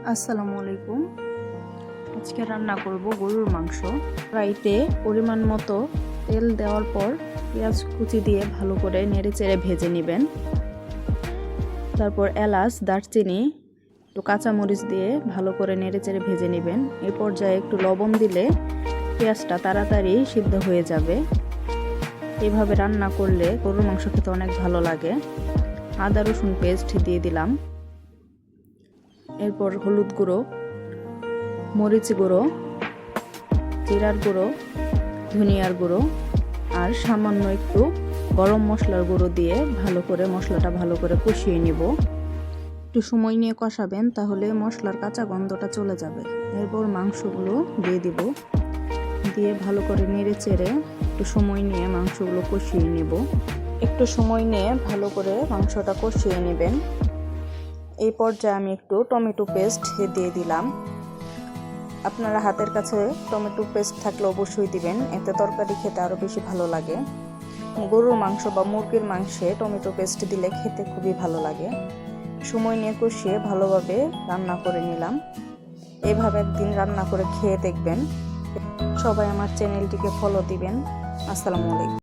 আসসালামু আলাইকুম। আজকে রান্না করব গরুর মাংস। কড়াইতে পরিমাণ মতো তেল দেওয়ার পর পেঁয়াজ কুচি দিয়ে ভালো করে নেড়েচেড়ে ভেজে নেবেন। তারপর এলাচ, দারচিনি, একটু কাঁচামরিচ দিয়ে ভালো করে নেড়েচেড়ে ভেজে নেবেন। এই পর্যায়ে একটু লবণ দিলে পেঁয়াজটা তাড়াতাড়ি সিদ্ধ হয়ে যাবে। এভাবে রান্না করলে গরুর মাংস খেতে অনেক ভালো লাগে। আদা রসুন পেস্ট দিয়ে দিলাম। এরপর হলুদ গুঁড়ো, মরিচ গুঁড়ো, জিরার গুঁড়ো, ধনিয়ার গুঁড়ো আর সামান্য একটু গরম মশলার গুঁড়ো দিয়ে মশলাটা ভালো করে কষিয়ে নেব। একটু সময় নিয়ে কষাবেন, তাহলে মশলার কাঁচা গন্ধটা চলে যাবে। এরপর মাংসগুলো দিয়ে দিব, দিয়ে ভালো করে নেড়ে চেড়ে একটু সময় নিয়ে মাংসগুলো কষিয়ে নেব। একটু সময় নিয়ে ভালো করে মাংসটা কষিয়ে নেবেন। এই পর্যায়ে আমি একটু টমেটো পেস্ট দিয়ে দিলাম। আপনারা হাতের কাছে টমেটো পেস্ট থাকলে অবশ্যই দিবেন, এতে তরকারি খেতে আরও বেশি ভালো লাগে। গরুর মাংস বা মুরগির মাংসে টমেটো পেস্ট দিলে খেতে খুবই ভালো লাগে। সময় নিয়ে কষিয়ে ভালোভাবে রান্না করে নিলাম। এভাবে একদিন রান্না করে খেয়ে দেখবেন। সবাই আমার চ্যানেলটিকে ফলো দিবেন। আসসালামু আলাইকুম।